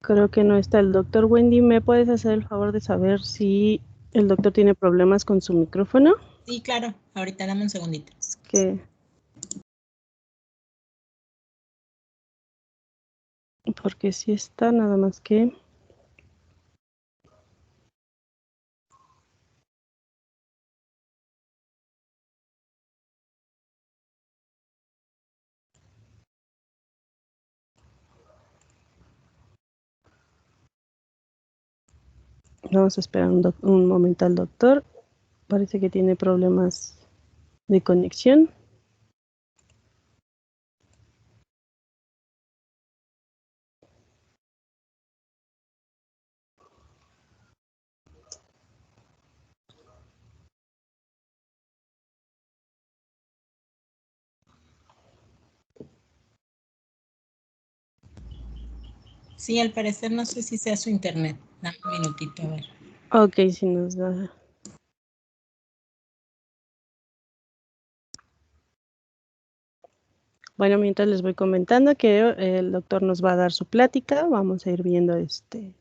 Creo que no está el doctor. Wendy, ¿me puedes hacer el favor de saber si el doctor tiene problemas con su micrófono? Sí, claro. Ahorita dame un segundito. Es que... Porque sí está, nada más que... Vamos a esperar un momento al doctor. Parece que tiene problemas de conexión. Sí, al parecer no sé si sea su internet. Dame un minutito, a ver. Ok, si nos da... Bueno, mientras les voy comentando que el doctor nos va a dar su plática, vamos a ir viendo,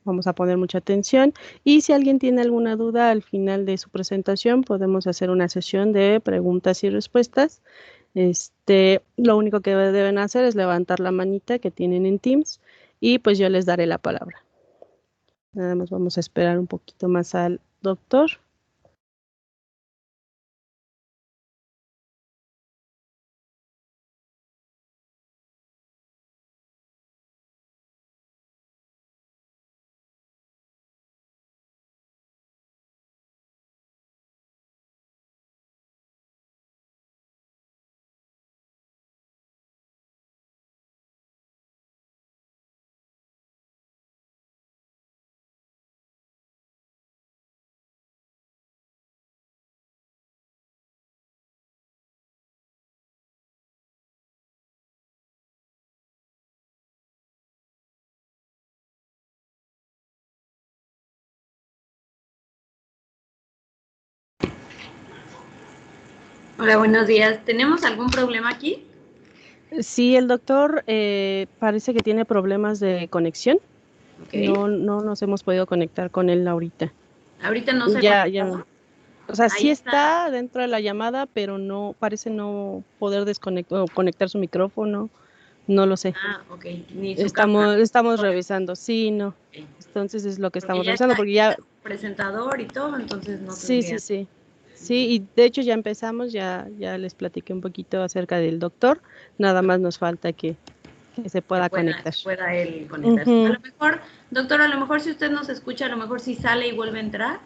vamos a poner mucha atención y si alguien tiene alguna duda al final de su presentación, podemos hacer una sesión de preguntas y respuestas. Lo único que deben hacer es levantar la manita que tienen en Teams y pues yo les daré la palabra. Nada más vamos a esperar un poquito más al doctor. Hola, buenos días. ¿Tenemos algún problema aquí? Sí, el doctor parece que tiene problemas de conexión. Okay. No nos hemos podido conectar con él ahorita. Ahorita no se ya. O sea, Ahí sí está dentro de la llamada, pero no parece no poder desconectar o conectar su micrófono. No lo sé. Ah, ok. Ni su cámara. Estamos revisando. Sí, no. Okay. Entonces es lo que estamos ya revisando, está, porque ya... presentador y todo, entonces no Sí, tendría... sí. Sí, y de hecho ya empezamos, ya les platiqué un poquito acerca del doctor. Nada más nos falta que se pueda conectar. Que pueda él conectarse. A lo mejor, doctor, a lo mejor si usted nos escucha, a lo mejor si sale y vuelve a entrar,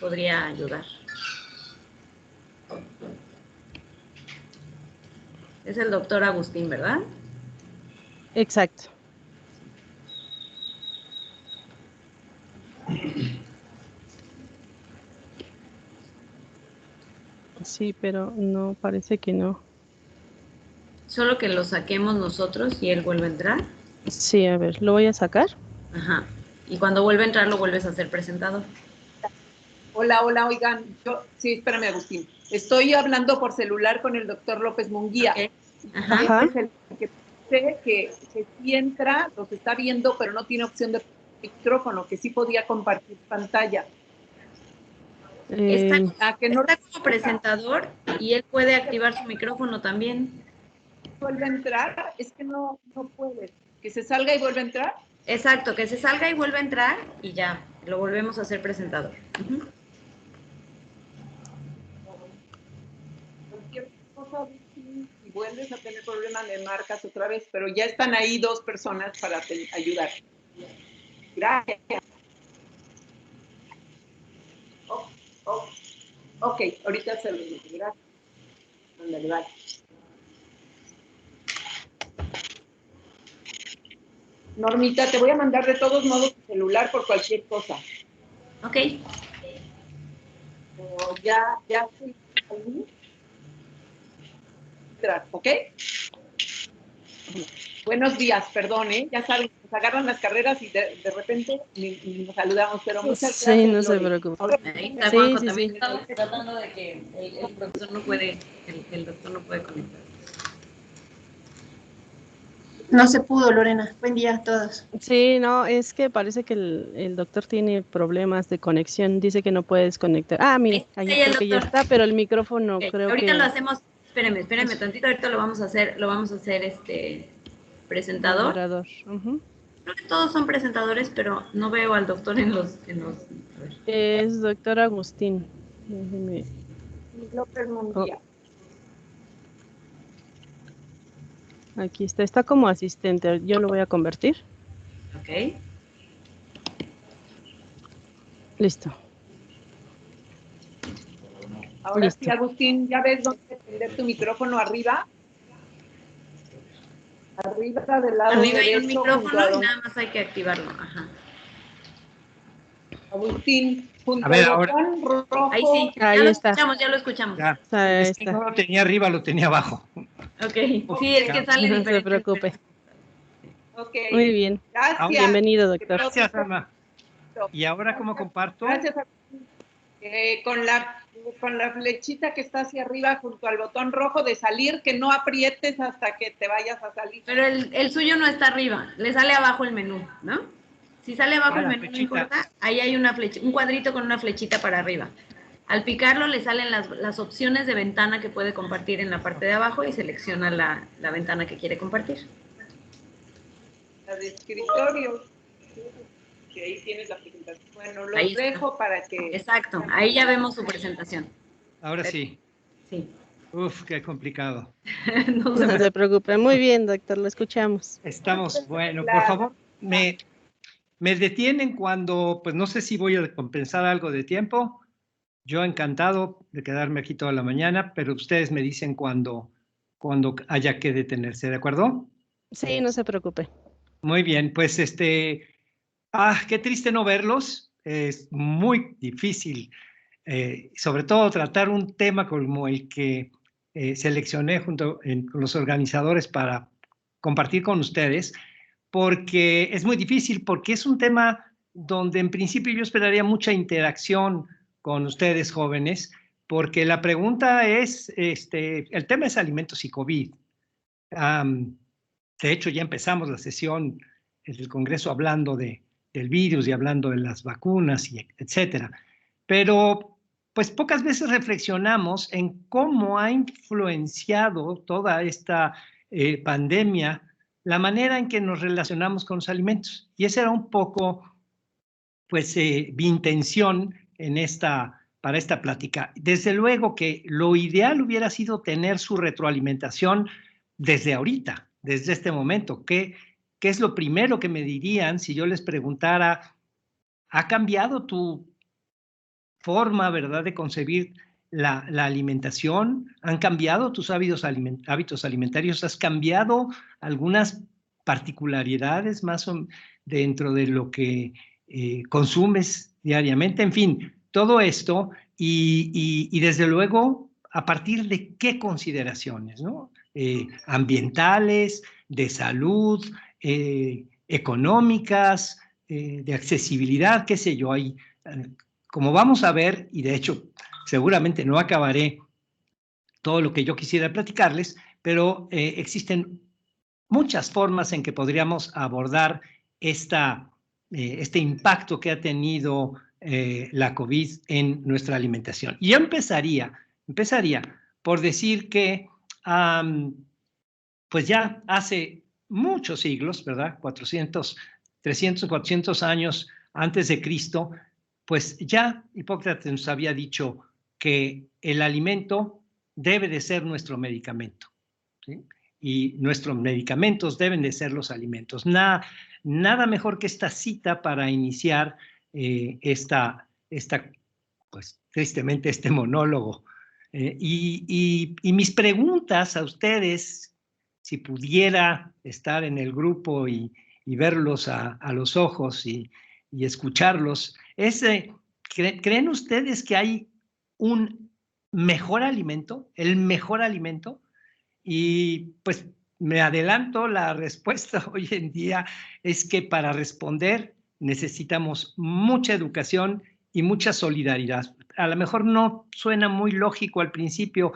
podría ayudar. Es el doctor Agustín, ¿verdad? Exacto. Sí, pero no, parece que no. Solo que lo saquemos nosotros y él vuelve a entrar. Sí, a ver, lo voy a sacar. Ajá. Y cuando vuelve a entrar, lo vuelves a hacer presentador. Hola, oigan, sí, espérame, Agustín. Estoy hablando por celular con el doctor López Munguía. Okay. Ajá. Es el que sé que sí entra, los está viendo, pero no tiene opción de micrófono, que sí podía compartir pantalla. Está como presentador y él puede activar su micrófono también. ¿Vuelve a entrar? Es que no puede. ¿Que se salga y vuelve a entrar? Exacto, que se salga y vuelva a entrar y ya, lo volvemos a hacer presentador. Cualquier cosa, si vuelves a tener problemas, me marcas otra vez, pero ya están ahí 2 personas para ayudar. Gracias. Ok, ahorita se lo digo. Gracias. Ándale, vale. Normita, te voy a mandar de todos modos tu celular por cualquier cosa. Ok. Ya estoy ahí. ¿Ok? Buenos días, perdón, ya saben, nos agarran las carreras y de repente ni nos saludamos, pero muchas gracias. Sí, no se preocupe. Ahí está Juanjo, también estamos tratando de que el profesor no puede, el doctor no puede conectar. No se pudo, Lorena. Buen día a todos. Sí, no, es que parece que el doctor tiene problemas de conexión. Dice que no puede desconectar. Ah, mire, ahí Ahí el creo que ya doctor. está, pero el micrófono Ok, creo ahorita que... lo hacemos, espérenme tantito, ahorita lo vamos a hacer presentador. Moderador. Ujú. Creo que todos son presentadores, pero no veo al doctor en los a ver. Es doctor Agustín. Déjeme... López Munguía. Aquí está como asistente. Yo lo voy a convertir. Ok. Listo. Ahora Listo. sí, Agustín, ¿ya ves dónde prender tu micrófono arriba? Arriba del lado Arriba hay un derecho, junto micrófono a y donde- nada más hay que activarlo. Ajá. Agustín, junto A ver, al ahora. botón rojo. Ahí sí, Ahí ya lo está. escuchamos, ya lo escuchamos. Ya. Ahí Es que está. no lo tenía arriba, lo tenía abajo. Ok, sí, es que sale No se diferente. preocupe. Ok. Muy bien. Gracias. Bienvenido, doctor. Gracias, Alma. ¿Y ahora cómo comparto? Gracias, Agustín. Con la flechita que está hacia arriba junto al botón rojo de salir, que no aprietes hasta que te vayas a salir. Pero el suyo no está arriba, le sale abajo el menú, ¿no? Si sale abajo el la menú, flechita. no importa, ahí hay una un cuadrito con una flechita para arriba. Al picarlo le salen las opciones de ventana que puede compartir en la parte de abajo y selecciona la ventana que quiere compartir. La de escritorio. Que ahí tienes la presentación. Bueno, los Ahí está. dejo para que... Exacto, ahí ya vemos su presentación. Ahora sí. Sí. Uf, qué complicado. No No se preocupe. Muy bien, doctor, lo escuchamos. Estamos, bueno, por favor, me detienen cuando, pues no sé si voy a compensar algo de tiempo. Yo encantado de quedarme aquí toda la mañana, pero ustedes me dicen cuando haya que detenerse, ¿de acuerdo? Sí, no se preocupe. Muy bien, pues qué triste no verlos. Es muy difícil, sobre todo tratar un tema como el que seleccioné con los organizadores para compartir con ustedes, porque es muy difícil, porque es un tema donde en principio yo esperaría mucha interacción con ustedes jóvenes, porque la pregunta es, el tema es alimentos y COVID. De hecho, ya empezamos la sesión del Congreso hablando del virus y hablando de las vacunas, y etcétera. Pero, pues pocas veces reflexionamos en cómo ha influenciado toda esta pandemia la manera en que nos relacionamos con los alimentos. Y esa era un poco, pues, mi intención para esta plática. Desde luego que lo ideal hubiera sido tener su retroalimentación desde ahorita, desde este momento. ¿Qué es lo primero que me dirían si yo les preguntara, ¿ha cambiado tu forma, verdad, de concebir la alimentación? ¿Han cambiado tus hábitos alimentarios? ¿Has cambiado algunas particularidades más dentro de lo que consumes diariamente? En fin, todo esto y desde luego, ¿a partir de qué consideraciones, ¿no? Ambientales, de salud, económicas, de accesibilidad, qué sé yo, hay... Como vamos a ver, y de hecho seguramente no acabaré todo lo que yo quisiera platicarles, pero existen muchas formas en que podríamos abordar este impacto que ha tenido la COVID en nuestra alimentación. Y yo empezaría por decir que pues ya hace muchos siglos, ¿verdad? 300, 400 años antes de Cristo, pues ya Hipócrates nos había dicho que el alimento debe de ser nuestro medicamento, ¿sí? Y nuestros medicamentos deben de ser los alimentos. Nada mejor que esta cita para iniciar pues tristemente, este monólogo. Y mis preguntas a ustedes, si pudiera estar en el grupo y verlos a los ojos y escucharlos, ¿creen ustedes que hay un mejor alimento, el mejor alimento? Y pues me adelanto, la respuesta hoy en día es que para responder necesitamos mucha educación y mucha solidaridad. A lo mejor no suena muy lógico al principio,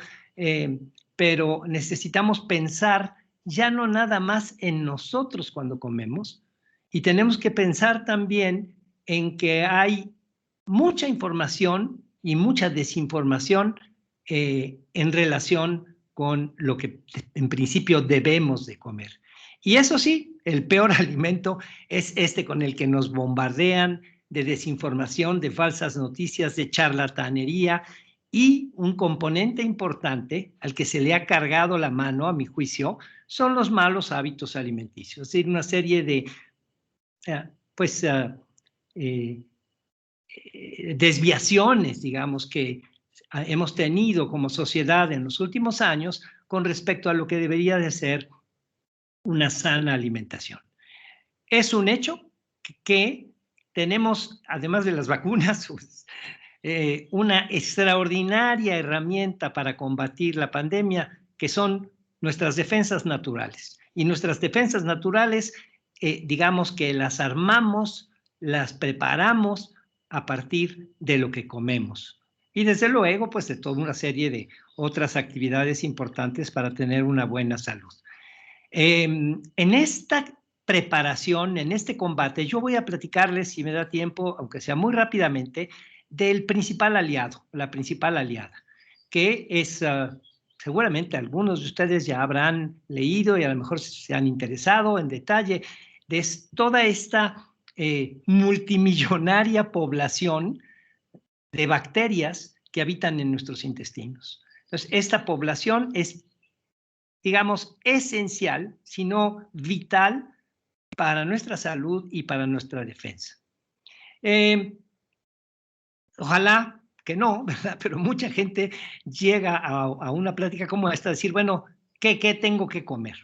pero necesitamos pensar ya no nada más en nosotros cuando comemos, y tenemos que pensar también en que hay mucha información y mucha desinformación en relación con lo que en principio debemos de comer. Y eso sí, el peor alimento es este con el que nos bombardean de desinformación, de falsas noticias, de charlatanería, y un componente importante al que se le ha cargado la mano, a mi juicio, son los malos hábitos alimenticios. Es decir, una serie de desviaciones, digamos, que hemos tenido como sociedad en los últimos años con respecto a lo que debería de ser una sana alimentación. Es un hecho que tenemos, además de las vacunas, pues, una extraordinaria herramienta para combatir la pandemia, que son nuestras defensas naturales. Y nuestras defensas naturales, digamos que las armamos, las preparamos a partir de lo que comemos. Y desde luego, pues de toda una serie de otras actividades importantes para tener una buena salud. En esta preparación, en este combate, yo voy a platicarles, si me da tiempo, aunque sea muy rápidamente, del principal aliado, la principal aliada, que es, seguramente algunos de ustedes ya habrán leído y a lo mejor se han interesado en detalle, de toda esta multimillonaria población de bacterias que habitan en nuestros intestinos. Entonces, esta población es, digamos, esencial, sino vital para nuestra salud y para nuestra defensa. Ojalá que no, ¿verdad? Pero mucha gente llega a una plática como esta a decir, bueno, ¿qué tengo que comer?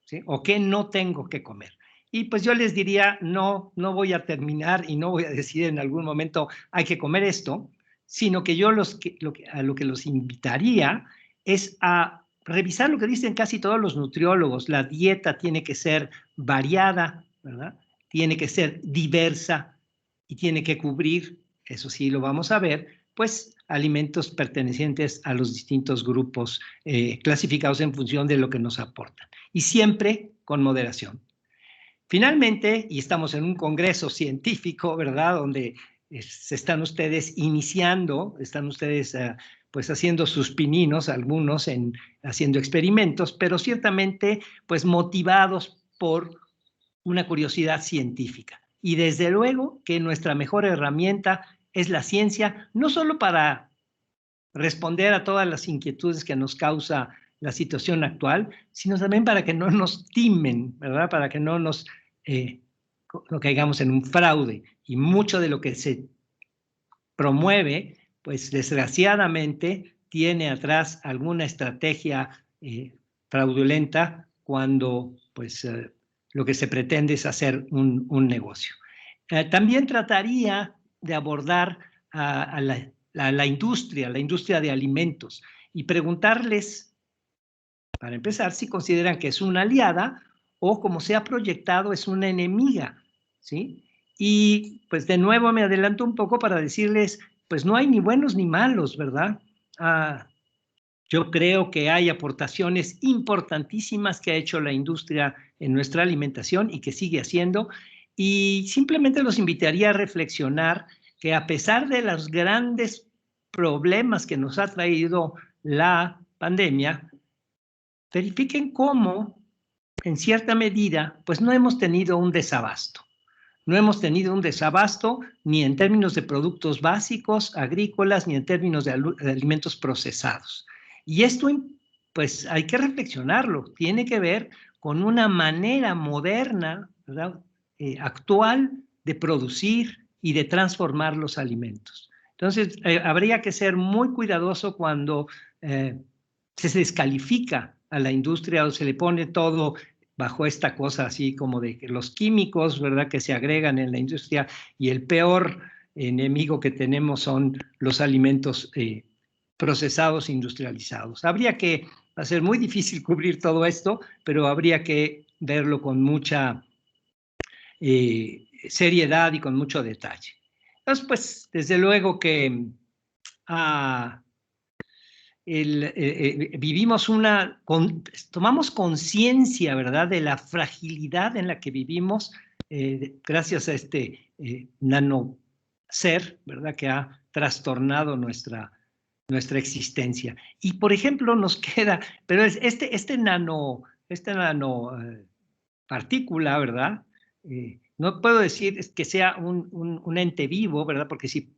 ¿Sí? ¿O qué no tengo que comer? Y pues yo les diría, no voy a terminar y no voy a decir en algún momento hay que comer esto, sino que yo a lo que los invitaría es a revisar lo que dicen casi todos los nutriólogos. La dieta tiene que ser variada, ¿verdad? Tiene que ser diversa y tiene que cubrir, eso sí lo vamos a ver, pues alimentos pertenecientes a los distintos grupos clasificados en función de lo que nos aportan. Y siempre con moderación. Finalmente, y estamos en un congreso científico, ¿verdad? Donde se están ustedes iniciando, están ustedes pues haciendo sus pininos, algunos haciendo experimentos, pero ciertamente pues motivados por una curiosidad científica. Y desde luego que nuestra mejor herramienta es la ciencia, no solo para responder a todas las inquietudes que nos causa la situación actual, sino también para que no nos timen, ¿verdad? Para que no nos no caigamos en un fraude. Y mucho de lo que se promueve, pues desgraciadamente tiene atrás alguna estrategia fraudulenta cuando pues lo que se pretende es hacer un negocio. También trataría de abordar a la industria de alimentos y preguntarles, para empezar, si consideran que es una aliada o, como se ha proyectado, es una enemiga, ¿sí? Y pues de nuevo me adelanto un poco para decirles, pues no hay ni buenos ni malos, ¿verdad? Yo creo que hay aportaciones importantísimas que ha hecho la industria en nuestra alimentación y que sigue haciendo, y simplemente los invitaría a reflexionar que a pesar de los grandes problemas que nos ha traído la pandemia, verifiquen cómo, en cierta medida, pues no hemos tenido un desabasto. No hemos tenido un desabasto ni en términos de productos básicos, agrícolas, ni en términos de alimentos procesados. Y esto, pues hay que reflexionarlo. Tiene que ver con una manera moderna, ¿verdad? Actual de producir y de transformar los alimentos. Entonces, habría que ser muy cuidadoso cuando se descalifica a la industria o se le pone todo bajo esta cosa así como de que los químicos, ¿verdad?, que se agregan en la industria, y el peor enemigo que tenemos son los alimentos procesados, industrializados. Habría que hacer muy difícil cubrir todo esto, pero habría que verlo con mucha seriedad y con mucho detalle. Entonces, pues, desde luego que vivimos tomamos conciencia, ¿verdad?, de la fragilidad en la que vivimos gracias a este nano ser, ¿verdad?, que ha trastornado nuestra existencia. Y, por ejemplo, nos queda, pero este nano partícula, ¿verdad? No puedo decir que sea un ente vivo, ¿verdad? Porque si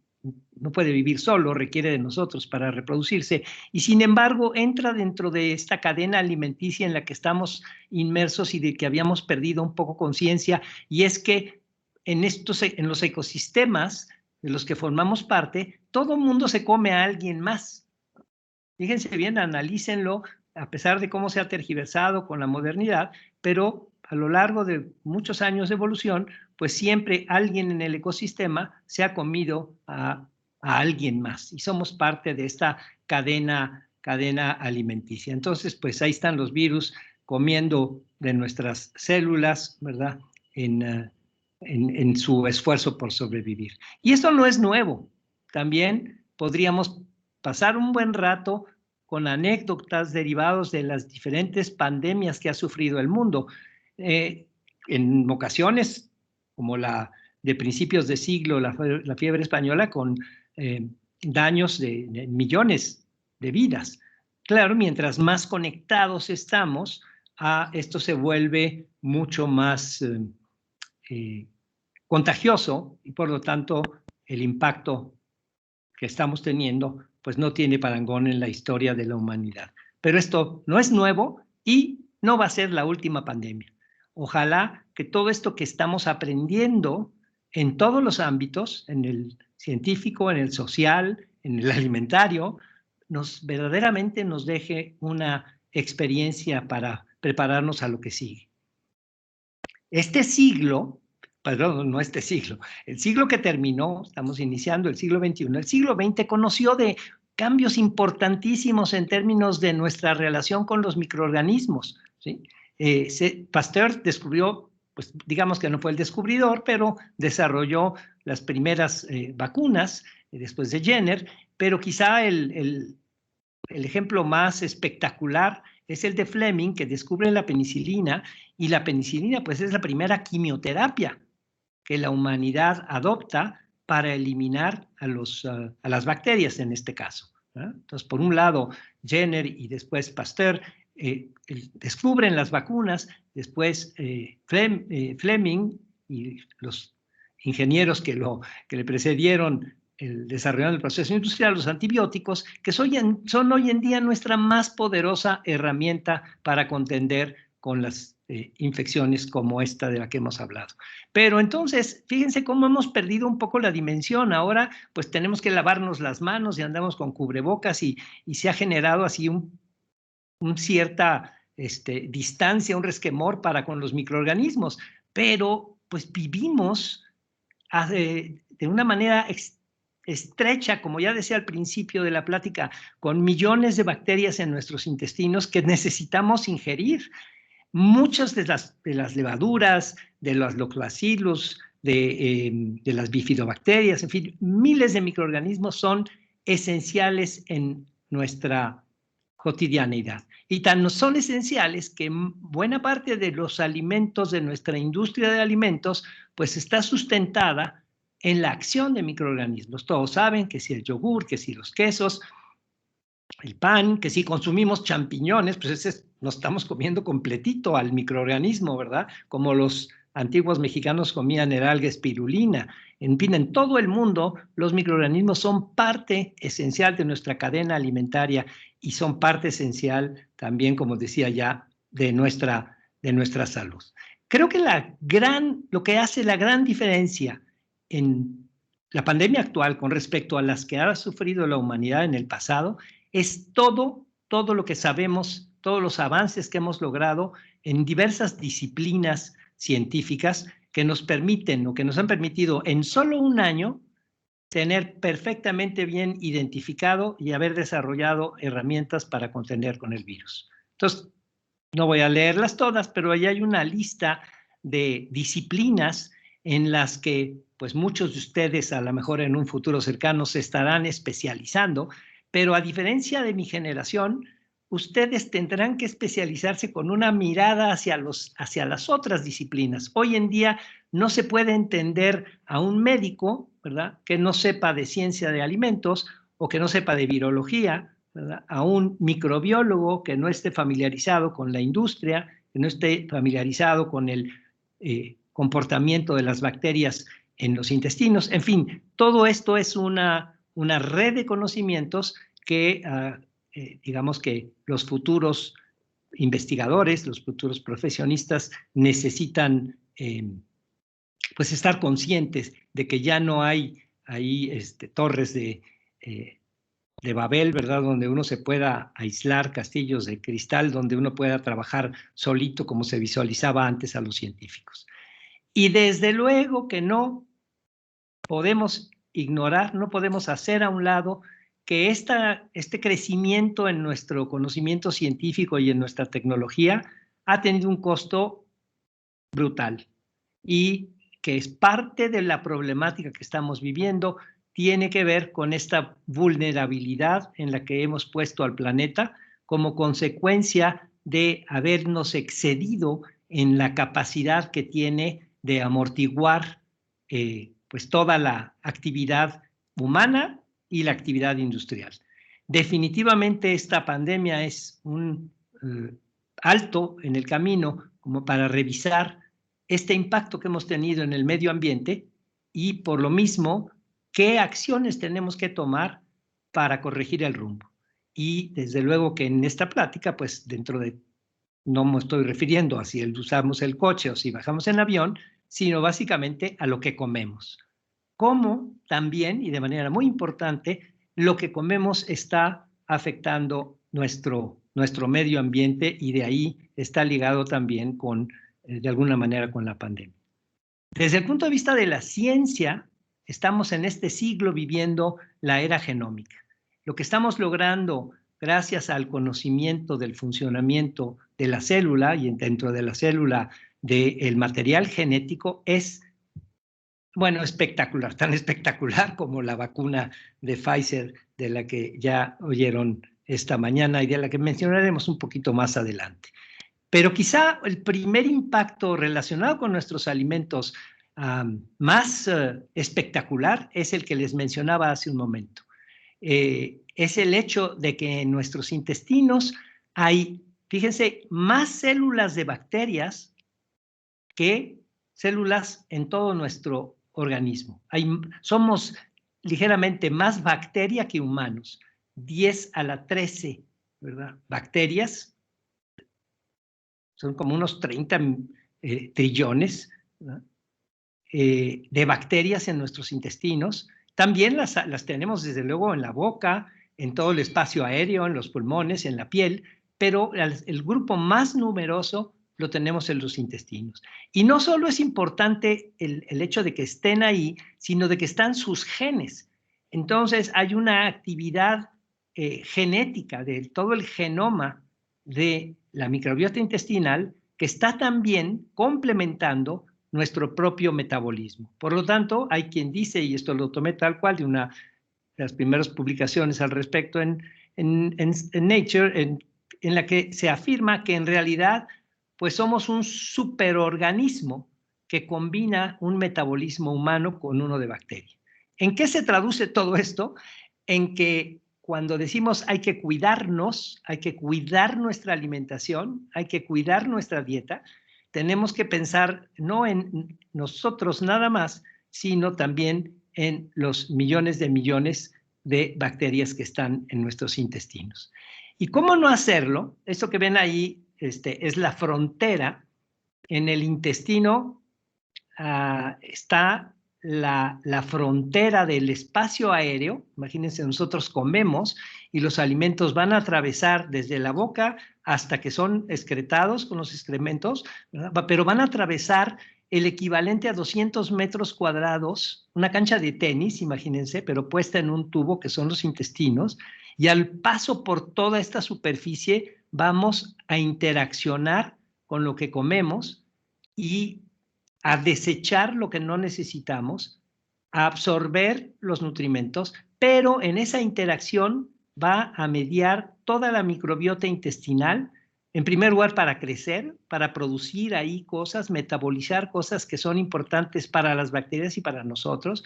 no puede vivir solo, requiere de nosotros para reproducirse, y sin embargo entra dentro de esta cadena alimenticia en la que estamos inmersos y de que habíamos perdido un poco conciencia, y es que en los ecosistemas de los que formamos parte, todo mundo se come a alguien más. Fíjense bien, analícenlo, a pesar de cómo se ha tergiversado con la modernidad, pero a lo largo de muchos años de evolución, pues siempre alguien en el ecosistema se ha comido a alguien más y somos parte de esta cadena alimenticia. Entonces, pues ahí están los virus comiendo de nuestras células, ¿verdad?, en su esfuerzo por sobrevivir. Y esto no es nuevo. También podríamos pasar un buen rato con anécdotas derivados de las diferentes pandemias que ha sufrido el mundo. En ocasiones, como la de principios de siglo, la fiebre española, con daños de millones de vidas. Claro, mientras más conectados estamos, esto se vuelve mucho más contagioso y por lo tanto el impacto que estamos teniendo pues no tiene parangón en la historia de la humanidad. Pero esto no es nuevo y no va a ser la última pandemia. Ojalá que todo esto que estamos aprendiendo en todos los ámbitos, en el científico, en el social, en el alimentario, verdaderamente nos deje una experiencia para prepararnos a lo que sigue. Este siglo, perdón, no este siglo, el siglo que terminó, estamos iniciando el siglo XXI, el siglo XX conoció de cambios importantísimos en términos de nuestra relación con los microorganismos, ¿sí? Pasteur descubrió, pues digamos que no fue el descubridor, pero desarrolló las primeras vacunas después de Jenner, pero quizá el ejemplo más espectacular es el de Fleming, que descubre la penicilina, y la penicilina pues es la primera quimioterapia que la humanidad adopta para eliminar a las bacterias en este caso, ¿verdad? Entonces, por un lado, Jenner y después Pasteur descubren las vacunas, después Fleming y los ingenieros que le precedieron el desarrollo del proceso industrial, los antibióticos, que son hoy en día nuestra más poderosa herramienta para contender con las infecciones como esta de la que hemos hablado. Pero entonces, fíjense cómo hemos perdido un poco la dimensión. Ahora, pues tenemos que lavarnos las manos y andamos con cubrebocas y se ha generado así cierta distancia, un resquemor para con los microorganismos. Pero, pues vivimos de una manera estrecha, como ya decía al principio de la plática, con millones de bacterias en nuestros intestinos que necesitamos ingerir. Muchas de las levaduras, de los lactobacillus, de las bifidobacterias, en fin, miles de microorganismos son esenciales en nuestra cotidianeidad. Y tan son esenciales que buena parte de los alimentos de nuestra industria de alimentos pues está sustentada en la acción de microorganismos. Todos saben que si el yogur, que si los quesos, el pan, que si consumimos champiñones, pues nos estamos comiendo completito al microorganismo, ¿verdad? Como los antiguos mexicanos comían el alga espirulina. En fin, en todo el mundo los microorganismos son parte esencial de nuestra cadena alimentaria y son parte esencial también, como decía ya, de nuestra salud. Creo que lo que hace la gran diferencia en la pandemia actual con respecto a las que ha sufrido la humanidad en el pasado es todo lo que sabemos, todos los avances que hemos logrado en diversas disciplinas científicas que nos permiten o que nos han permitido en solo un año tener perfectamente bien identificado y haber desarrollado herramientas para contender con el virus. Entonces, no voy a leerlas todas, pero ahí hay una lista de disciplinas en las que pues muchos de ustedes a lo mejor en un futuro cercano se estarán especializando, pero a diferencia de mi generación, ustedes tendrán que especializarse con una mirada hacia las otras disciplinas. Hoy en día no se puede entender a un médico, ¿verdad?, que no sepa de ciencia de alimentos o que no sepa de virología, ¿verdad?, a un microbiólogo que no esté familiarizado con la industria, que no esté familiarizado con el comportamiento de las bacterias en los intestinos. En fin, todo esto es una red de conocimientos que digamos que los futuros investigadores, los futuros profesionistas necesitan pues estar conscientes de que ya no hay ahí torres de Babel, ¿verdad?, donde uno se pueda aislar, castillos de cristal, donde uno pueda trabajar solito como se visualizaba antes a los científicos. Y desde luego que no podemos ignorar, no podemos hacer a un lado que este crecimiento en nuestro conocimiento científico y en nuestra tecnología ha tenido un costo brutal y que es parte de la problemática que estamos viviendo, tiene que ver con esta vulnerabilidad en la que hemos puesto al planeta como consecuencia de habernos excedido en la capacidad que tiene de amortiguar pues toda la actividad humana y la actividad industrial. Definitivamente esta pandemia es un alto en el camino como para revisar este impacto que hemos tenido en el medio ambiente y por lo mismo qué acciones tenemos que tomar para corregir el rumbo. Y desde luego que en esta plática, pues dentro de, no me estoy refiriendo a si usamos el coche o si bajamos en avión, sino básicamente a lo que comemos. Como también, y de manera muy importante, lo que comemos está afectando nuestro medio ambiente y de ahí está ligado también con, de alguna manera, con la pandemia. Desde el punto de vista de la ciencia, estamos en este siglo viviendo la era genómica. Lo que estamos logrando gracias al conocimiento del funcionamiento de la célula y dentro de la célula del material genético es, bueno, espectacular, tan espectacular como la vacuna de Pfizer de la que ya oyeron esta mañana y de la que mencionaremos un poquito más adelante. Pero quizá el primer impacto relacionado con nuestros alimentos más espectacular es el que les mencionaba hace un momento. Es el hecho de que en nuestros intestinos hay, fíjense, más células de bacterias que células en todo nuestro organismo. Somos ligeramente más bacteria que humanos, 10 a la 13, ¿verdad? Bacterias, son como unos 30 trillones, ¿verdad?, de bacterias en nuestros intestinos. También las tenemos desde luego en la boca, en todo el espacio aéreo, en los pulmones, en la piel, pero el grupo más numeroso lo tenemos en los intestinos. Y no solo es importante el hecho de que estén ahí, sino de que están sus genes. Entonces hay una actividad genética de todo el genoma de la microbiota intestinal que está también complementando nuestro propio metabolismo. Por lo tanto, hay quien dice, y esto lo tomé tal cual de una de las primeras publicaciones al respecto en Nature, en la que se afirma que en realidad pues somos un superorganismo que combina un metabolismo humano con uno de bacteria. ¿En qué se traduce todo esto? En que cuando decimos hay que cuidarnos, hay que cuidar nuestra alimentación, hay que cuidar nuestra dieta, tenemos que pensar no en nosotros nada más, sino también en los millones de bacterias que están en nuestros intestinos. ¿Y cómo no hacerlo? Esto que ven ahí es la frontera. En el intestino está la frontera del espacio aéreo. Imagínense, nosotros comemos y los alimentos van a atravesar desde la boca hasta que son excretados con los excrementos, ¿verdad?, pero van a atravesar el equivalente a 200 metros cuadrados, una cancha de tenis, imagínense, pero puesta en un tubo que son los intestinos, y al paso por toda esta superficie vamos a interaccionar con lo que comemos y a desechar lo que no necesitamos, a absorber los nutrimentos, pero en esa interacción va a mediar toda la microbiota intestinal, en primer lugar para crecer, para producir ahí cosas, metabolizar cosas que son importantes para las bacterias y para nosotros,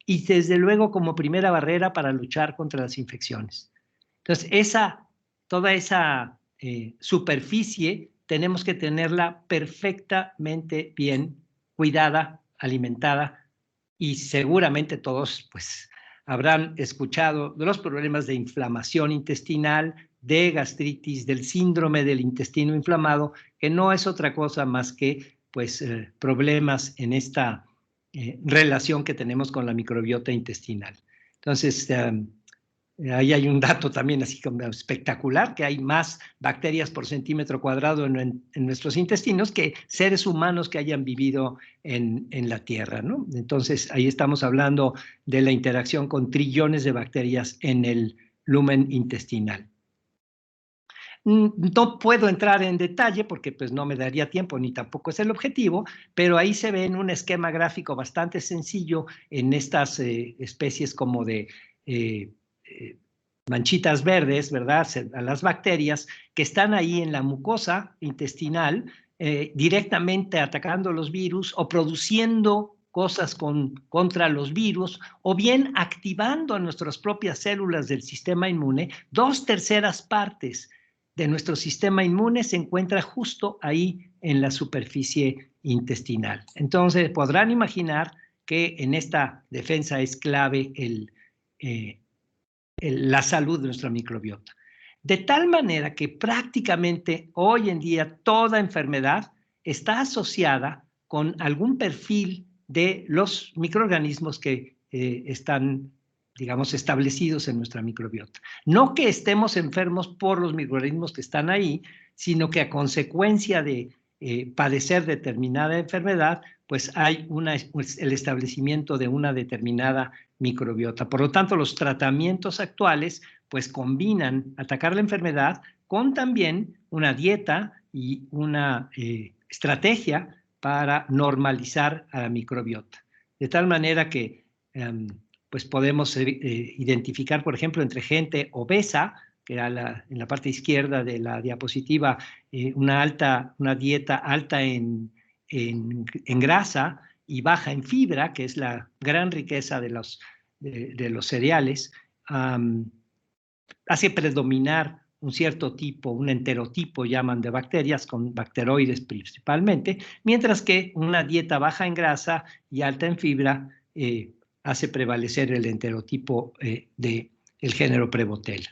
y desde luego como primera barrera para luchar contra las infecciones. Entonces, toda esa superficie tenemos que tenerla perfectamente bien cuidada, alimentada, y seguramente todos pues habrán escuchado de los problemas de inflamación intestinal, de gastritis, del síndrome del intestino inflamado, que no es otra cosa más que pues problemas en esta relación que tenemos con la microbiota intestinal. Entonces, ahí hay un dato también así como espectacular, que hay más bacterias por centímetro cuadrado en nuestros intestinos que seres humanos que hayan vivido en la Tierra, ¿no? Entonces, ahí estamos hablando de la interacción con trillones de bacterias en el lumen intestinal. No puedo entrar en detalle porque pues no me daría tiempo ni tampoco es el objetivo, pero ahí se ve en un esquema gráfico bastante sencillo en estas especies como de manchitas verdes, ¿verdad? A las bacterias que están ahí en la mucosa intestinal directamente atacando los virus o produciendo cosas contra los virus o bien activando a nuestras propias células del sistema inmune. 2/3 partes de nuestro sistema inmune se encuentra justo ahí en la superficie intestinal. Entonces podrán imaginar que en esta defensa es clave la salud de nuestra microbiota. De tal manera que prácticamente hoy en día toda enfermedad está asociada con algún perfil de los microorganismos que están, digamos, establecidos en nuestra microbiota. No que estemos enfermos por los microorganismos que están ahí, sino que a consecuencia de padecer determinada enfermedad, pues hay el establecimiento de una determinada microbiota. Por lo tanto, los tratamientos actuales pues combinan atacar la enfermedad con también una dieta y una estrategia para normalizar a la microbiota. De tal manera que pues podemos identificar, por ejemplo, entre gente obesa, que era en la parte izquierda de la diapositiva, una dieta alta en grasa y baja en fibra, que es la gran riqueza de los cereales, hace predominar un cierto tipo, un enterotipo llaman de bacterias, con bacteroides principalmente, mientras que una dieta baja en grasa y alta en fibra hace prevalecer el enterotipo del género Prevotella.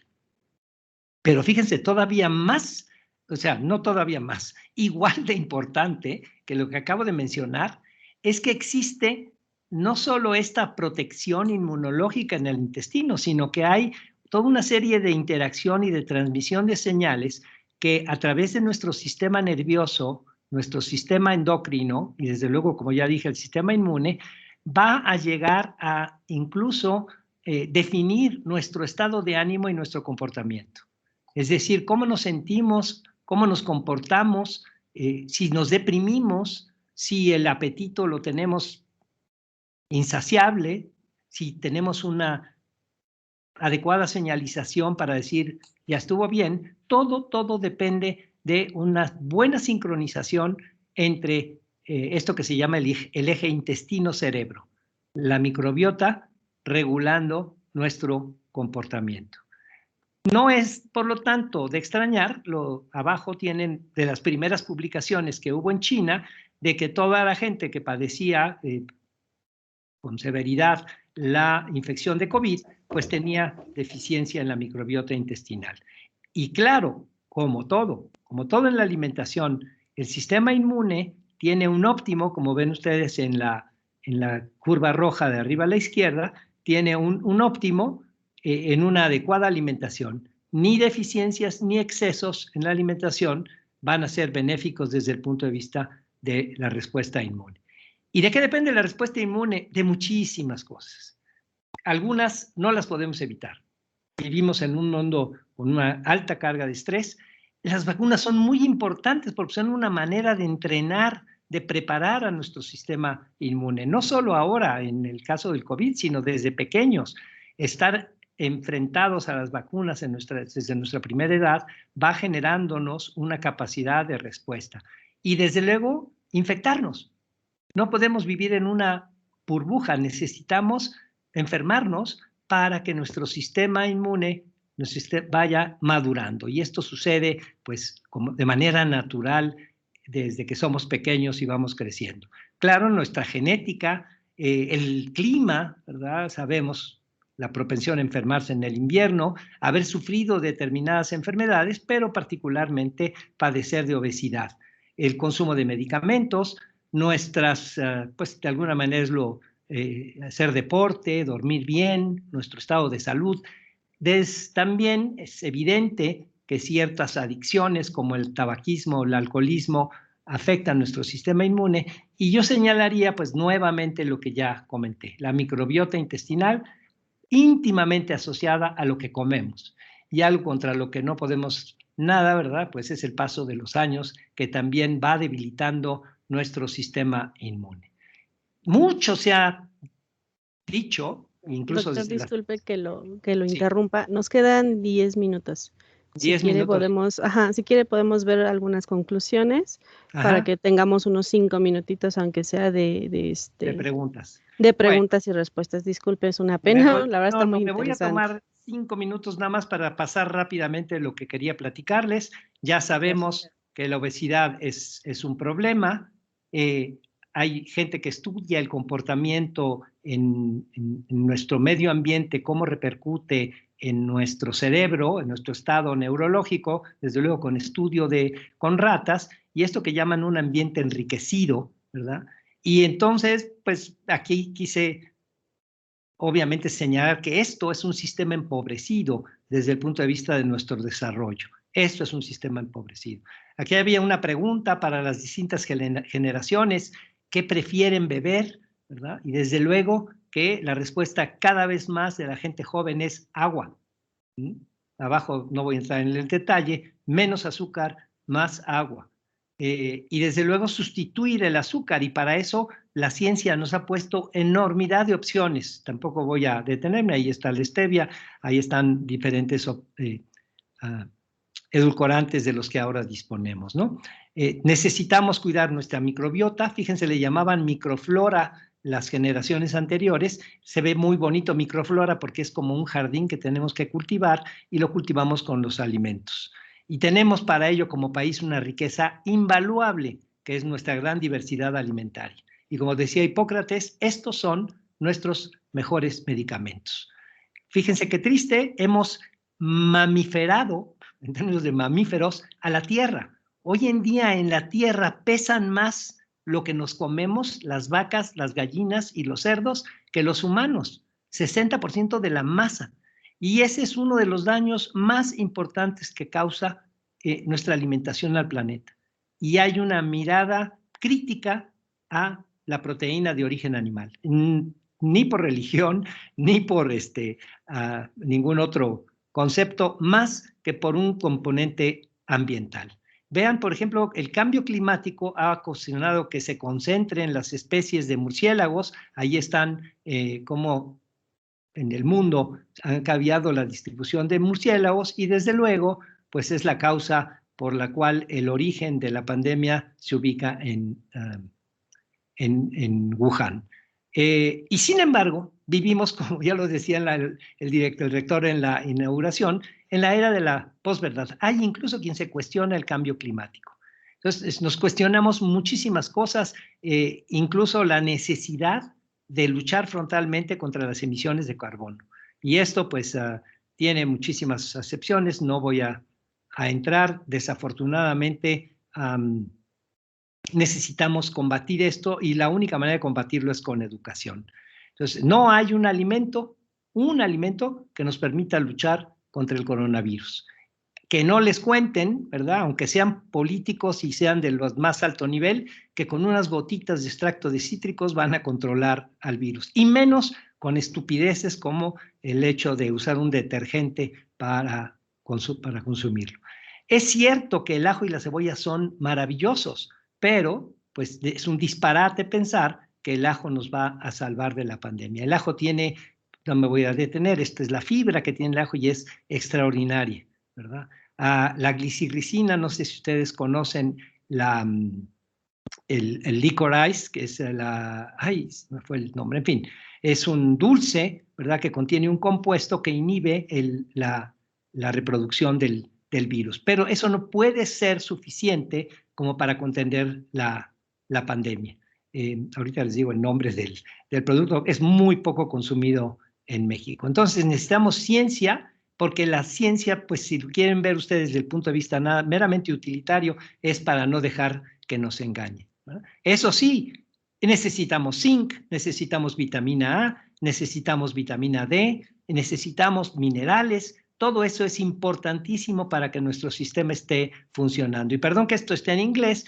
Pero fíjense, todavía más, o sea, no todavía más, igual de importante que lo que acabo de mencionar, es que existe no solo esta protección inmunológica en el intestino, sino que hay toda una serie de interacción y de transmisión de señales que a través de nuestro sistema nervioso, nuestro sistema endocrino y desde luego, como ya dije, el sistema inmune, va a llegar a incluso definir nuestro estado de ánimo y nuestro comportamiento. Es decir, cómo nos sentimos, cómo nos comportamos, si nos deprimimos, si el apetito lo tenemos insaciable, si tenemos una adecuada señalización para decir ya estuvo bien, todo depende de una buena sincronización entre esto que se llama el eje intestino-cerebro, la microbiota regulando nuestro comportamiento. No es, por lo tanto, de extrañar, abajo tienen de las primeras publicaciones que hubo en China, de que toda la gente que padecía con severidad la infección de COVID, pues tenía deficiencia en la microbiota intestinal. Y claro, como todo en la alimentación, el sistema inmune tiene un óptimo, como ven ustedes en la curva roja de arriba a la izquierda, tiene un óptimo en una adecuada alimentación. Ni deficiencias ni excesos en la alimentación van a ser benéficos desde el punto de vista de la respuesta inmune. ¿Y de qué depende la respuesta inmune? De muchísimas cosas. Algunas no las podemos evitar. Vivimos en un mundo con una alta carga de estrés. Las vacunas son muy importantes porque son una manera de entrenar, de preparar a nuestro sistema inmune. No solo ahora en el caso del COVID, sino desde pequeños. Estar enfrentados a las vacunas desde nuestra primera edad va generándonos una capacidad de respuesta. Y desde luego, infectarnos. No podemos vivir en una burbuja, necesitamos enfermarnos para que nuestro sistema inmune vaya madurando. Y esto sucede pues como de manera natural desde que somos pequeños y vamos creciendo. Claro, nuestra genética, el clima, ¿verdad? Sabemos la propensión a enfermarse en el invierno, haber sufrido determinadas enfermedades, pero particularmente padecer de obesidad. El consumo de medicamentos, nuestras, pues de alguna manera es hacer deporte, dormir bien, nuestro estado de salud. También es evidente que ciertas adicciones como el tabaquismo o el alcoholismo afectan nuestro sistema inmune, y yo señalaría pues nuevamente lo que ya comenté, la microbiota intestinal íntimamente asociada a lo que comemos, y algo contra lo que no podemos nada, ¿verdad? Pues es el paso de los años que también va debilitando nuestro sistema inmune. Mucho se ha dicho, incluso Doctor, desde disculpe que lo Sí. interrumpa. Nos quedan 10 minutos. Si 10 quiere minutos. si quiere podemos ver algunas conclusiones para Ajá, que tengamos unos 5 minutitos, aunque sea de preguntas. de Bueno, preguntas y respuestas. Disculpe, es una pena, la verdad está muy me voy a interesante. tomar 5 minutos nada más para pasar rápidamente lo que quería platicarles. Ya sabemos que la obesidad es un problema. Hay gente que estudia el comportamiento en nuestro medio ambiente, cómo repercute en nuestro cerebro, en nuestro estado neurológico, desde luego con estudio con ratas, y esto que llaman un ambiente enriquecido, ¿verdad? Y entonces, pues aquí quise obviamente señalar que esto es un sistema empobrecido desde el punto de vista de nuestro desarrollo. Esto es un sistema empobrecido. Aquí había una pregunta para las distintas generaciones: ¿qué prefieren beber? ¿Verdad? Y desde luego que la respuesta cada vez más de la gente joven es agua. ¿Mm? Abajo no voy a entrar en el detalle, menos azúcar, más agua. Y desde luego sustituir el azúcar, y para eso la ciencia nos ha puesto enormidad de opciones. Tampoco voy a detenerme, ahí está la stevia, ahí están diferentes edulcorantes de los que ahora disponemos, ¿no? Necesitamos cuidar nuestra microbiota. Fíjense, le llamaban microflora las generaciones anteriores. Se ve muy bonito microflora porque es como un jardín que tenemos que cultivar, y lo cultivamos con los alimentos. Y tenemos para ello como país una riqueza invaluable, que es nuestra gran diversidad alimentaria. Y como decía Hipócrates, estos son nuestros mejores medicamentos. Fíjense qué triste, hemos mamiferado, en términos de mamíferos, a la tierra. Hoy en día en la tierra pesan más lo que nos comemos, las vacas, las gallinas y los cerdos, que los humanos, 60% de la masa. Y ese es uno de los daños más importantes que causa nuestra alimentación al planeta. Y hay una mirada crítica a la proteína de origen animal. Ni por religión, ni por ningún otro concepto, más que por un componente ambiental. Vean, por ejemplo, el cambio climático ha ocasionado que se concentren las especies de murciélagos. Ahí están como en el mundo han cambiado la distribución de murciélagos, y desde luego, pues es la causa por la cual el origen de la pandemia se ubica en Wuhan. Y sin embargo, vivimos, como ya lo decía el rector en la inauguración, en la era de la posverdad. Hay incluso quien se cuestiona el cambio climático. Entonces, nos cuestionamos muchísimas cosas, incluso la necesidad de luchar frontalmente contra las emisiones de carbono. Y esto, pues, tiene muchísimas acepciones. No voy a entrar. Desafortunadamente, necesitamos combatir esto, y la única manera de combatirlo es con educación. Entonces, no hay un alimento que nos permita luchar contra el coronavirus. Que no les cuenten, ¿verdad? Aunque sean políticos y sean de los más alto nivel, que con unas gotitas de extracto de cítricos van a controlar al virus. Y menos con estupideces como el hecho de usar un detergente para consumirlo. Es cierto que el ajo y la cebolla son maravillosos, pero pues es un disparate pensar que el ajo nos va a salvar de la pandemia. El ajo tiene no me voy a detener. Esta es la fibra que tiene el ajo y es extraordinaria, ¿verdad? La glicirricina, no sé si ustedes conocen el licorice, que es ay, me fue el nombre, en fin, es un dulce, ¿verdad?, que contiene un compuesto que inhibe la reproducción del virus. Pero eso no puede ser suficiente como para contener la pandemia. Ahorita les digo el nombre del producto, es muy poco consumido en México. Entonces necesitamos ciencia, porque la ciencia, pues si lo quieren ver ustedes desde el punto de vista meramente utilitario, es para no dejar que nos engañen, ¿verdad? Eso sí, necesitamos zinc, necesitamos vitamina A, necesitamos vitamina D, necesitamos minerales. Todo eso es importantísimo para que nuestro sistema esté funcionando. Y perdón que esto esté en inglés,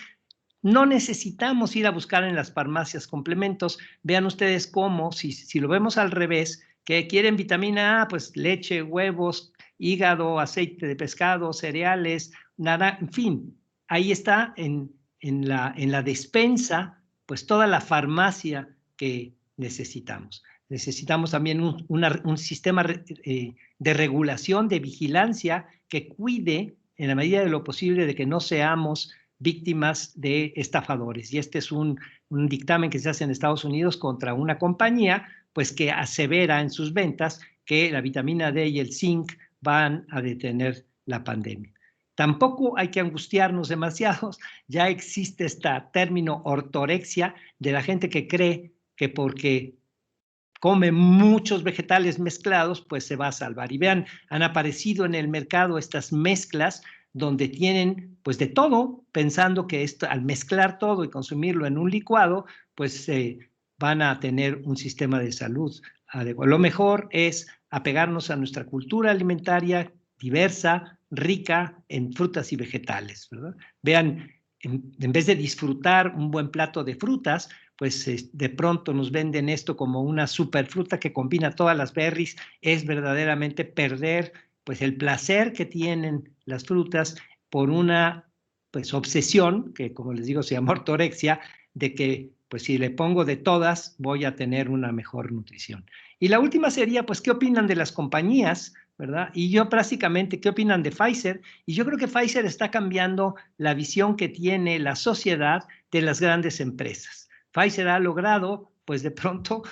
no necesitamos ir a buscar en las farmacias complementos. Vean ustedes cómo, si lo vemos al revés, que quieren vitamina A, pues leche, huevos, hígado, aceite de pescado, cereales, nada, en fin, ahí está en la despensa, pues toda la farmacia que necesitamos. Necesitamos también un sistema de regulación, de vigilancia que cuide en la medida de lo posible de que no seamos víctimas de estafadores. Y este es un dictamen que se hace en Estados Unidos contra una compañía, pues que asevera en sus ventas que la vitamina D y el zinc van a detener la pandemia. Tampoco hay que angustiarnos demasiado. Ya existe este término ortorexia de la gente que cree que porque come muchos vegetales mezclados, pues se va a salvar. Y vean, han aparecido en el mercado estas mezclas donde tienen pues de todo, pensando que esto, al mezclar todo y consumirlo en un licuado, pues van a tener un sistema de salud adecuado. Lo mejor es apegarnos a nuestra cultura alimentaria diversa, rica en frutas y vegetales, ¿verdad? Vean, en vez de disfrutar un buen plato de frutas, pues de pronto nos venden esto como una superfruta que combina todas las berries. Es verdaderamente perder pues el placer que tienen las frutas por una pues obsesión, que como les digo se llama ortorexia, de que pues si le pongo de todas voy a tener una mejor nutrición. Y la última sería pues qué opinan de las compañías, ¿verdad? Y yo prácticamente qué opinan de Pfizer. Y yo creo que Pfizer está cambiando la visión que tiene la sociedad de las grandes empresas. Pfizer ha logrado, pues de pronto,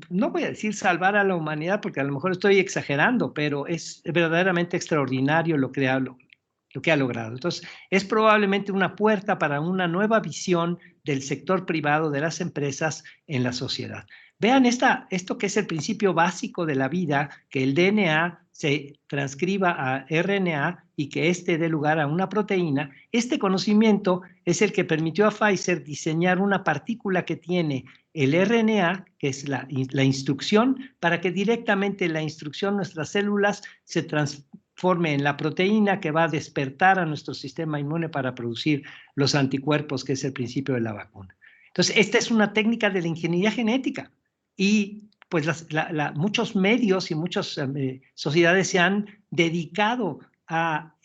no voy a decir salvar a la humanidad, porque a lo mejor estoy exagerando, pero es verdaderamente extraordinario lo que ha logrado. Entonces, es probablemente una puerta para una nueva visión del sector privado, de las empresas en la sociedad. Vean esto que es el principio básico de la vida, que el DNA se transcriba a RNA y que este dé lugar a una proteína. Este conocimiento es el que permitió a Pfizer diseñar una partícula que tiene el RNA, que es la instrucción, para que directamente la instrucción de nuestras células se transforme en la proteína que va a despertar a nuestro sistema inmune para producir los anticuerpos, que es el principio de la vacuna. Entonces, esta es una técnica de la ingeniería genética y pues muchos medios y muchas sociedades se han dedicado a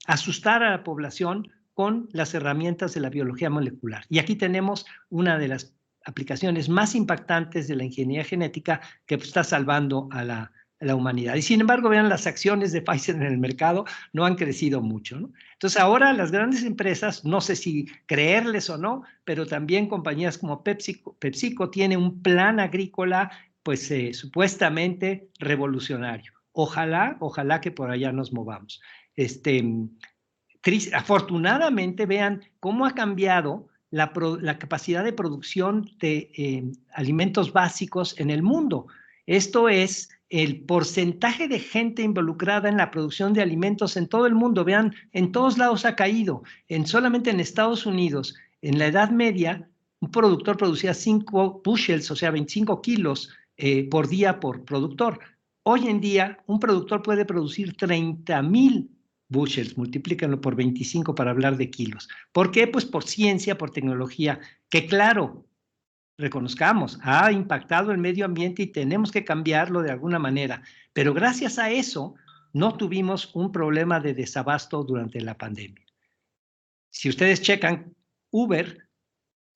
asustar a la población con las herramientas de la biología molecular. Y aquí tenemos una de las aplicaciones más impactantes de la ingeniería genética que está salvando a la humanidad. Y sin embargo, vean, las acciones de Pfizer en el mercado no han crecido mucho, ¿no? Entonces ahora las grandes empresas, no sé si creerles o no, pero también compañías como PepsiCo tiene un plan agrícola pues supuestamente revolucionario. Ojalá que por allá nos movamos. Afortunadamente, vean cómo ha cambiado la capacidad de producción de alimentos básicos en el mundo. Esto es el porcentaje de gente involucrada en la producción de alimentos en todo el mundo. Vean, en todos lados ha caído. Solamente en Estados Unidos, en la Edad Media, un productor producía 5 bushels, o sea, 25 kilos por día por productor. Hoy en día, un productor puede producir 30,000 bushels, multiplícanlo por 25 para hablar de kilos. ¿Por qué? Pues por ciencia, por tecnología, que claro, reconozcamos, ha impactado el medio ambiente y tenemos que cambiarlo de alguna manera, pero gracias a eso no tuvimos un problema de desabasto durante la pandemia. Si ustedes checan Uber,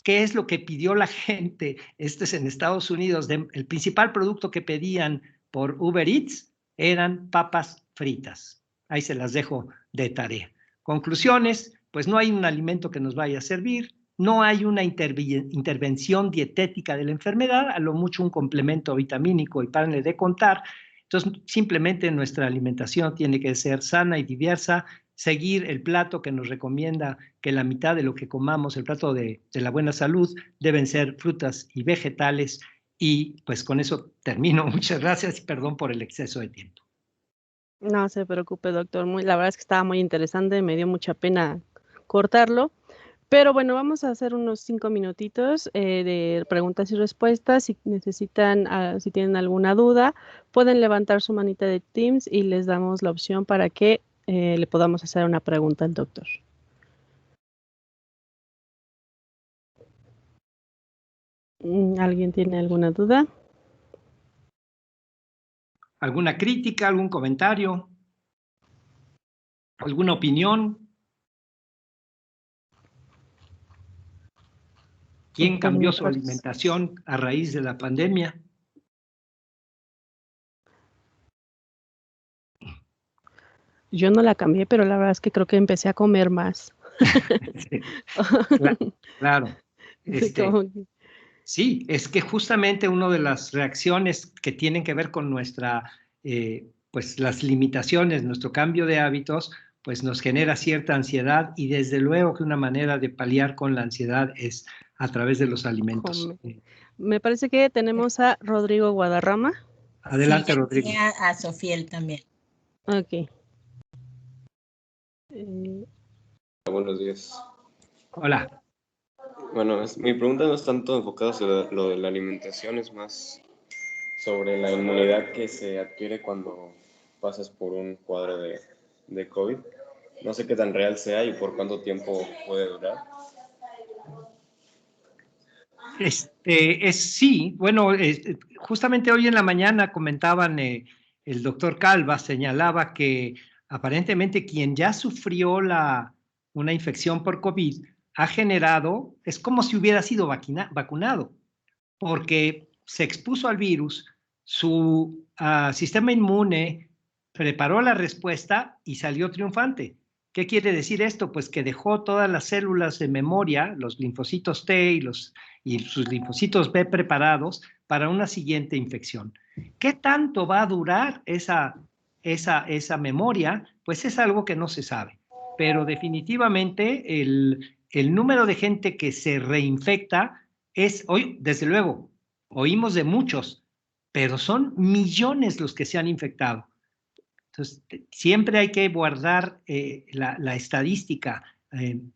¿qué es lo que pidió la gente? Este es en Estados Unidos, el principal producto que pedían por Uber Eats eran papas fritas. Ahí se las dejo de tarea. Conclusiones, pues no hay un alimento que nos vaya a servir, no hay una intervención dietética de la enfermedad, a lo mucho un complemento vitamínico y párenle de contar. Entonces, simplemente nuestra alimentación tiene que ser sana y diversa, seguir el plato que nos recomienda que la mitad de lo que comamos, el plato de la buena salud, deben ser frutas y vegetales. Y pues con eso termino. Muchas gracias y perdón por el exceso de tiempo. No se preocupe, doctor. La verdad es que estaba muy interesante, me dio mucha pena cortarlo. Pero bueno, vamos a hacer unos 5 minutitos de preguntas y respuestas. Si necesitan, si tienen alguna duda, pueden levantar su manita de Teams y les damos la opción para que le podamos hacer una pregunta al doctor. ¿Alguien tiene alguna duda? ¿Alguna crítica, algún comentario? ¿Alguna opinión? ¿Quién cambió su alimentación a raíz de la pandemia? Yo no la cambié, pero la verdad es que creo que empecé a comer más. Sí, claro. Sí, es que justamente una de las reacciones que tienen que ver con nuestra, pues las limitaciones, nuestro cambio de hábitos, pues nos genera cierta ansiedad y desde luego que una manera de paliar con la ansiedad es a través de los alimentos. Me parece que tenemos a Rodrigo Guadarrama. Adelante, sí, Rodrigo. A Sofiel también. Ok. Buenos días. Hola. Bueno, mi pregunta no es tanto enfocada sobre lo de la alimentación, es más sobre la inmunidad que se adquiere cuando pasas por un cuadro de COVID. No sé qué tan real sea y por cuánto tiempo puede durar. Sí, bueno, justamente hoy en la mañana comentaban, el doctor Calva señalaba que aparentemente quien ya sufrió una infección por COVID ha generado, es como si hubiera sido vacunado, porque se expuso al virus, su sistema inmune preparó la respuesta y salió triunfante. ¿Qué quiere decir esto? Pues que dejó todas las células de memoria, los linfocitos T y sus linfocitos B preparados para una siguiente infección. ¿Qué tanto va a durar esa memoria? Pues es algo que no se sabe, pero definitivamente el número de gente que se reinfecta hoy, desde luego, oímos de muchos, pero son millones los que se han infectado. Entonces, siempre hay que guardar la estadística.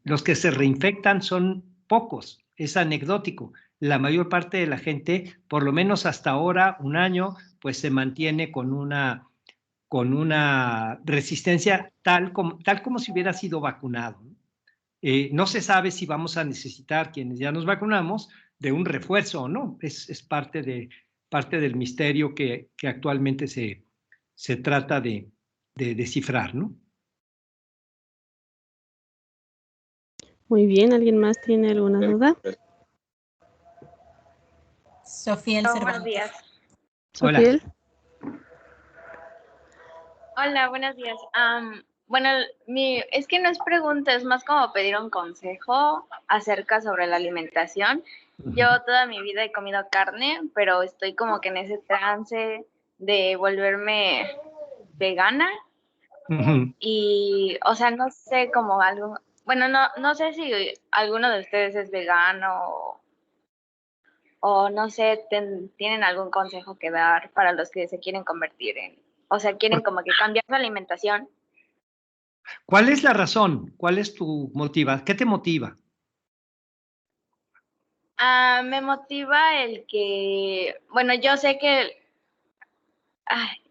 Los que se reinfectan son pocos, es anecdótico. La mayor parte de la gente, por lo menos hasta ahora, un año, pues se mantiene con una resistencia tal como si hubiera sido vacunado. No se sabe si vamos a necesitar, quienes ya nos vacunamos, de un refuerzo o no. Es parte del misterio que actualmente se trata de descifrar, ¿no? Muy bien, ¿alguien más tiene alguna duda? Sofiel Cervantes. Buenos días. Sofiel. Hola, buenos días. Bueno, es que no es pregunta, es más como pedir un consejo acerca sobre la alimentación. Yo toda mi vida he comido carne, pero estoy como que en ese trance de volverme vegana. Y, o sea, no sé como algo, bueno, no sé si alguno de ustedes es vegano o no sé, tienen algún consejo que dar para los que se quieren convertir o sea, quieren como que cambiar su alimentación. ¿Cuál es la razón? ¿Cuál es tu motiva? ¿Qué te motiva? Me motiva el que, bueno, yo sé que,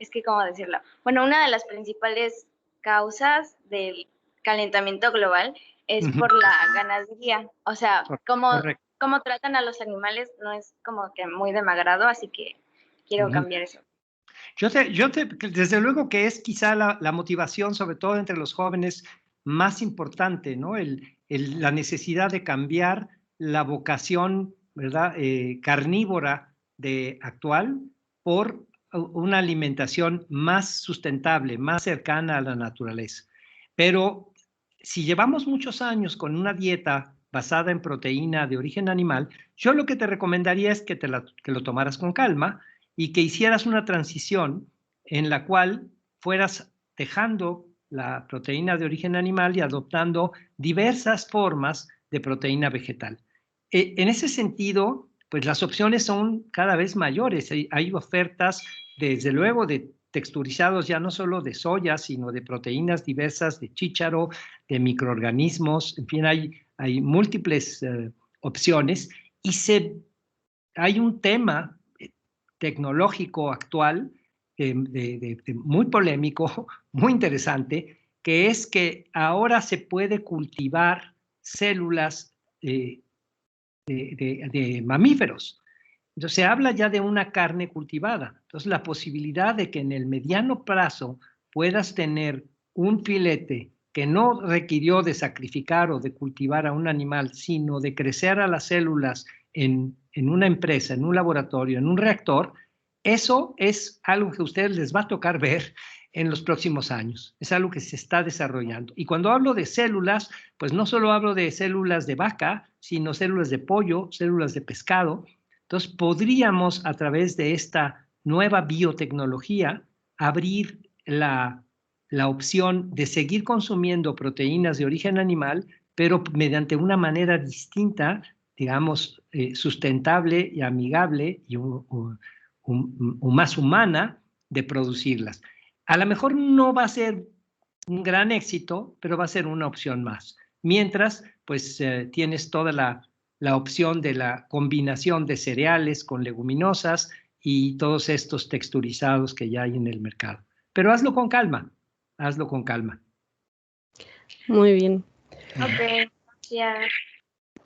es que cómo decirlo. Bueno, una de las principales causas del calentamiento global es por la ganadería. O sea, cómo tratan a los animales no es como que muy de mi agrado, así que quiero cambiar eso. Desde luego que es quizá la motivación, sobre todo entre los jóvenes, más importante, ¿no? La necesidad de cambiar la vocación, ¿verdad? Carnívora actual por una alimentación más sustentable, más cercana a la naturaleza. Pero si llevamos muchos años con una dieta basada en proteína de origen animal, yo lo que te recomendaría es que lo tomaras con calma y que hicieras una transición en la cual fueras dejando la proteína de origen animal y adoptando diversas formas de proteína vegetal. En ese sentido, pues las opciones son cada vez mayores. Hay ofertas, desde luego, de texturizados ya no solo de soya, sino de proteínas diversas, de chícharo, de microorganismos, en fin, hay múltiples opciones y hay un tema tecnológico actual muy polémico, muy interesante, que es que ahora se puede cultivar células de mamíferos. Entonces se habla ya de una carne cultivada. Entonces la posibilidad de que en el mediano plazo puedas tener un filete que no requirió de sacrificar o de cultivar a un animal, sino de crecer a las células en una empresa, en un laboratorio, en un reactor, eso es algo que a ustedes les va a tocar ver en los próximos años. Es algo que se está desarrollando. Y cuando hablo de células, pues no solo hablo de células de vaca, sino células de pollo, células de pescado. Entonces, podríamos, a través de esta nueva biotecnología, abrir la opción de seguir consumiendo proteínas de origen animal, pero mediante una manera distinta, digamos, sustentable y amigable y más humana de producirlas. A lo mejor no va a ser un gran éxito, pero va a ser una opción más. Mientras, pues tienes toda la opción de la combinación de cereales con leguminosas y todos estos texturizados que ya hay en el mercado. Pero hazlo con calma, hazlo con calma. Muy bien. Ok, ya.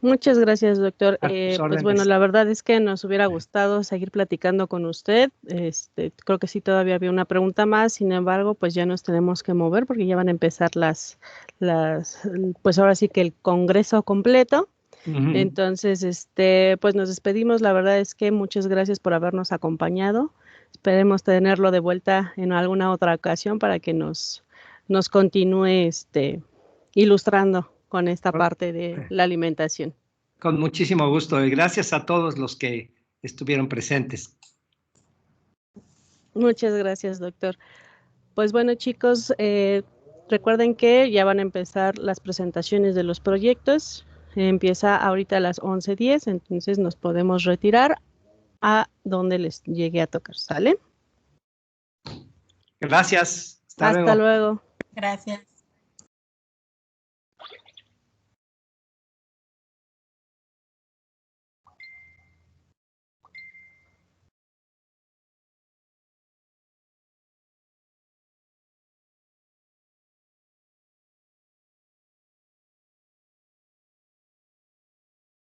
Muchas gracias, doctor. A tus Pues órdenes. bueno, la verdad es que nos hubiera gustado seguir platicando con usted. Creo que sí, todavía había una pregunta más, sin embargo, pues ya nos tenemos que mover porque ya van a empezar pues ahora sí que el congreso completo. Entonces, pues nos despedimos. La verdad es que muchas gracias por habernos acompañado. Esperemos tenerlo de vuelta en alguna otra ocasión para que nos continúe ilustrando con esta parte de la alimentación. Con muchísimo gusto y gracias a todos los que estuvieron presentes. Muchas gracias, doctor. Pues bueno, chicos, recuerden que ya van a empezar las presentaciones de los proyectos. Empieza ahorita a las 11:10, entonces nos podemos retirar a donde les llegue a tocar. ¿Sale? Gracias. Hasta luego. Gracias.